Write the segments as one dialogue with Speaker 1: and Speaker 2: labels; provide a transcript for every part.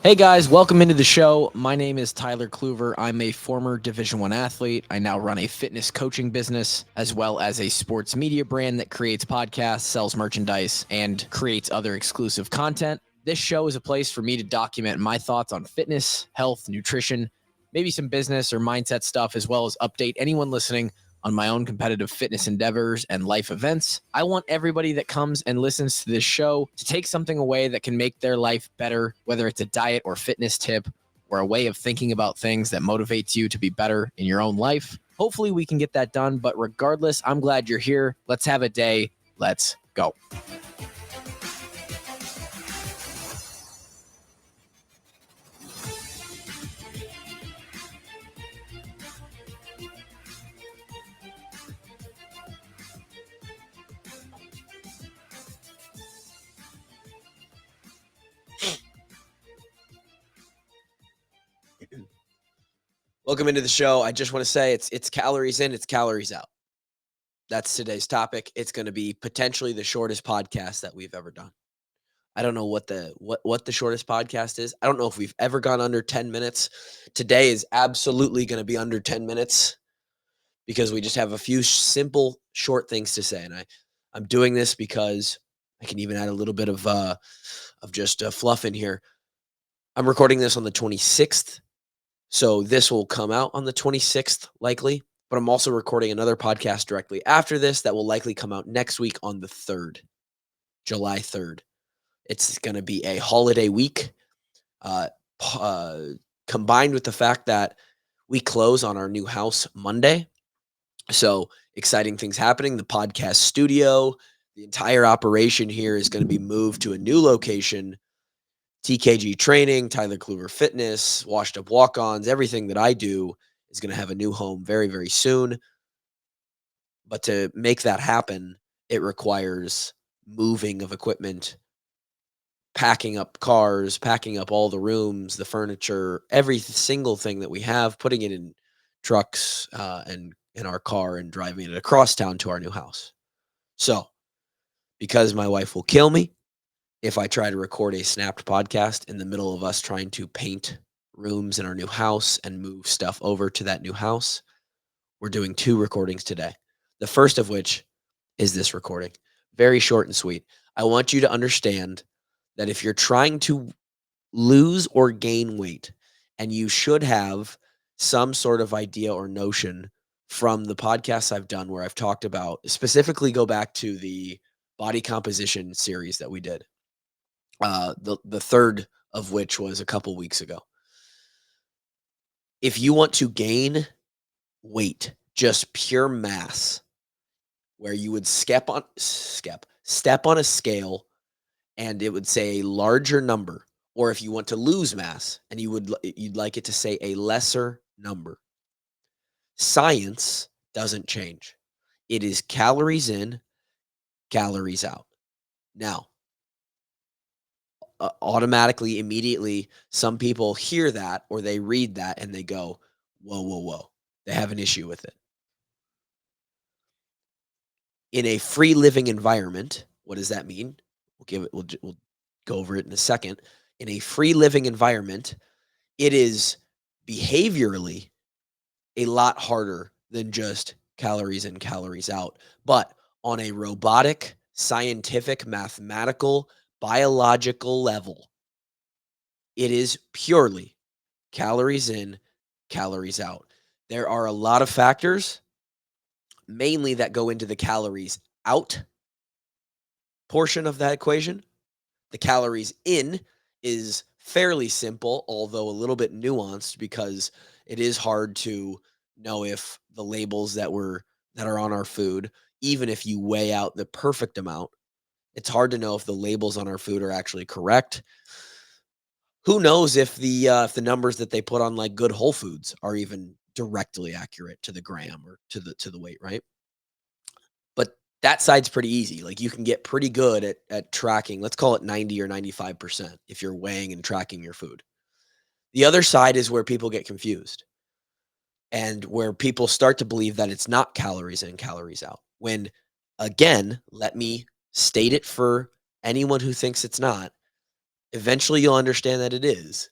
Speaker 1: Hey guys, welcome into the show. My name is Tyler Kluver. I'm a former Division 1 athlete. I now run a fitness coaching business as well as a sports media brand that creates podcasts, sells merchandise, and creates other exclusive content. This show is a place for me to document my thoughts on fitness, health, nutrition, maybe some business or mindset stuff, as well as update anyone listening on my own competitive fitness endeavors and life events. I want everybody that comes and listens to this show to take something away that can make their life better, whether it's a diet or fitness tip or a way of thinking about things that motivates you to be better in your own life. Hopefully, we can get that done. But regardless, I'm glad you're here. Let's have a day. Let's go. Welcome into the show. I just want to say it's calories in, it's calories out. That's today's topic. It's going to be potentially the shortest podcast that we've ever done. I don't know what the shortest podcast is. I don't know if we've ever gone under 10 minutes. Today is absolutely going to be under 10 minutes because we just have a few simple short things to say, and I'm doing this because I can even add a little bit of just fluff in here. I'm recording this on the 26th. So this will come out on the 26th, likely. But I'm also recording another podcast directly after this that will likely come out next week on the 3rd, July 3rd. It's going to be a holiday week, combined with the fact that we close on our new house Monday. So exciting things happening. The podcast studio, the entire operation here is going to be moved to a new location. TKG Training, Tyler Kluver Fitness, Washed Up Walk-Ons, everything that I do is going to have a new home very, very soon. But to make that happen, it requires moving of equipment, packing up cars, packing up all the rooms, the furniture, every single thing that we have, putting it in trucks and in our car and driving it across town to our new house. So, because my wife will kill me if I try to record a snapped podcast in the middle of us trying to paint rooms in our new house and move stuff over to that new house, we're doing 2 recordings today. The first of which is this recording. Very short and sweet. I want you to understand that if you're trying to lose or gain weight, and you should have some sort of idea or notion from the podcasts I've done where I've talked about, specifically go back to the body composition series that we did. The third of which was a couple weeks ago. If you want to gain weight, just pure mass, where you would step on a scale and it would say a larger number, or if you want to lose mass and you'd like it to say a lesser number. Science doesn't change. It is calories in, calories out. Now, automatically, immediately, some people hear that or they read that and they go, whoa, whoa, whoa. They have an issue with it. In a free living environment, what does that mean? We'll go over it in a second. In a free living environment, it is behaviorally a lot harder than just calories in, calories out. But on a robotic, scientific, mathematical, biological level, it is purely calories in, calories out. There are a lot of factors, mainly that go into the calories out portion of that equation. The calories in is fairly simple, although a little bit nuanced because it is hard to know if the labels that are on our food, even if you weigh out the perfect amount, it's hard to know if the labels on our food are actually correct. Who knows if the numbers that they put on like Good Whole Foods are even directly accurate to the gram or to the weight, right? But that side's pretty easy. Like you can get pretty good at tracking. Let's call it 90 or 95% if you're weighing and tracking your food. The other side is where people get confused and where people start to believe that it's not calories in, calories out. When, again, let me state it for anyone who thinks it's not. Eventually, you'll understand that it is.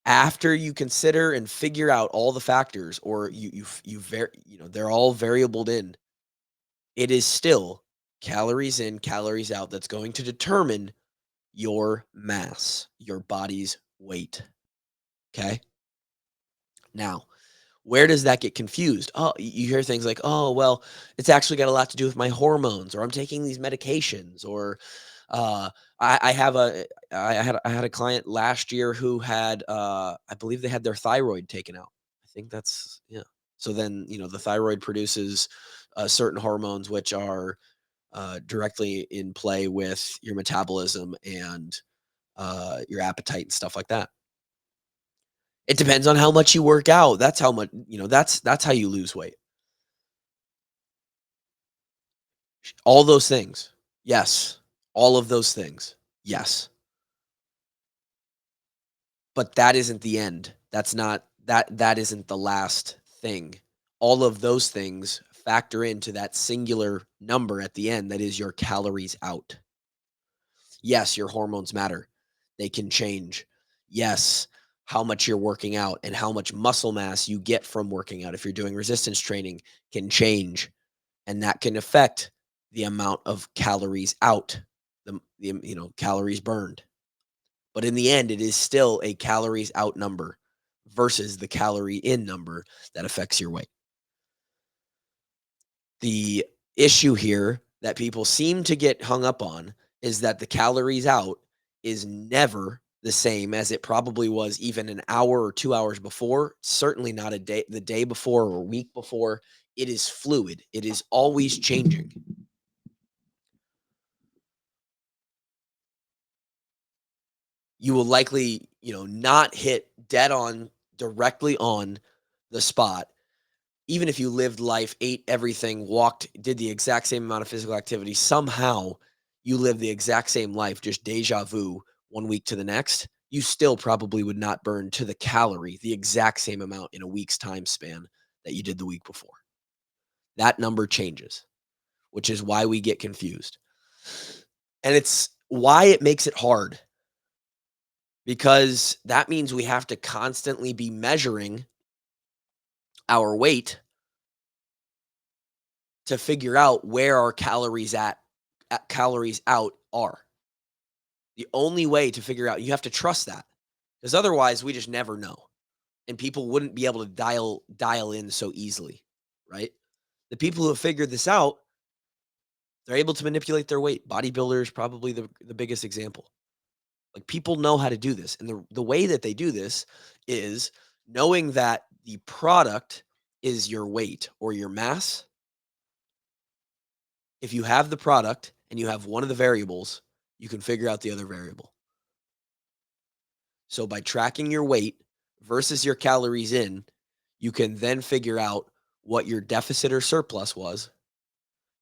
Speaker 1: After you consider and figure out all the factors, or they're all variabled in, it is still calories in, calories out that's going to determine your mass, your body's weight. Okay. Now, where does that get confused? Oh, you hear things like, oh, well, it's actually got a lot to do with my hormones, or I'm taking these medications, or uh, I have I had a client last year who had I believe they had their thyroid taken out. I think that's yeah. So then the thyroid produces certain hormones which are directly in play with your metabolism and your appetite and stuff like that. It depends on how much you work out. That's how much, that's how you lose weight. All those things. Yes. All of those things. Yes. But that isn't the end. That's not that isn't the last thing. All of those things factor into that singular number at the end that is your calories out. Yes, your hormones matter. They can change. Yes, how much you're working out and how much muscle mass you get from working out if you're doing resistance training can change, and that can affect the amount of calories out, calories burned. But in the end, it is still a calories out number versus the calorie in number that affects your weight. The issue here that people seem to get hung up on is that the calories out is never the same as it probably was even an hour or 2 hours before, certainly not the day before or a week before. It is fluid. It is always changing. You will likely, not hit dead on directly on the spot. Even if you lived life, ate everything, walked, did the exact same amount of physical activity, somehow you live the exact same life, just deja vu 1 week to the next, you still probably would not burn to the calorie the exact same amount in a week's time span that you did the week before. That number changes, which is why we get confused. And it's why it makes it hard, because that means we have to constantly be measuring our weight to figure out where our calories out are. The only way to figure out, you have to trust that, because otherwise we just never know, and people wouldn't be able to dial in so easily, right? The people who have figured this out, they're able to manipulate their weight. Bodybuilders, probably the biggest example. Like, people know how to do this, and the way that they do this is knowing that the product is your weight or your mass. If you have the product and you have one of the variables, you can figure out the other variable. So by tracking your weight versus your calories in, you can then figure out what your deficit or surplus was.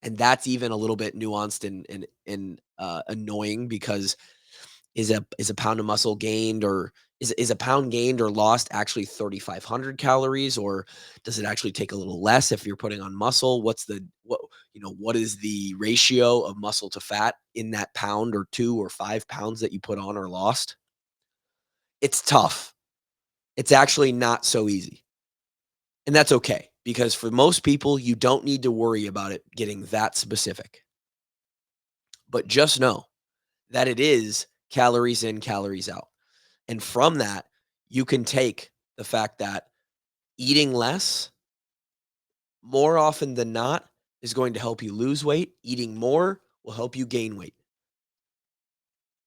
Speaker 1: And that's even a little bit nuanced and annoying, because is a pound of muscle gained, or is a pound gained or lost actually 3,500 calories, or does it actually take a little less if you're putting on muscle? What is the ratio of muscle to fat in that pound or 2 or 5 pounds that you put on or lost? It's tough. It's actually not so easy. And that's okay, because for most people, you don't need to worry about it getting that specific. But just know that it is calories in, calories out. And from that, you can take the fact that eating less, more often than not, is going to help you lose weight. Eating more will help you gain weight.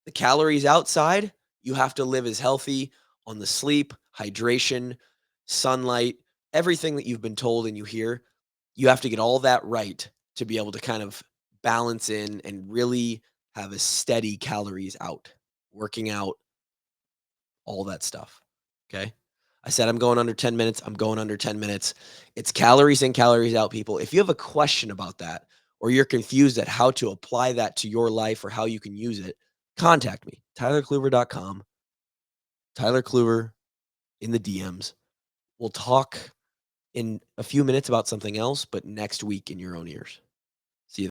Speaker 1: The calories outside, you have to live as healthy on the sleep, hydration, sunlight, everything that you've been told and you hear. You have to get all that right to be able to kind of balance in and really have a steady calories out, working out, all that stuff. Okay. I said I'm going under 10 minutes. I'm going under 10 minutes. It's calories in, calories out, people. If you have a question about that, or you're confused at how to apply that to your life or how you can use it, contact me. TylerKluver.com. Tyler Kluver in the DMs. We'll talk in a few minutes about something else, but next week in your own ears. See you.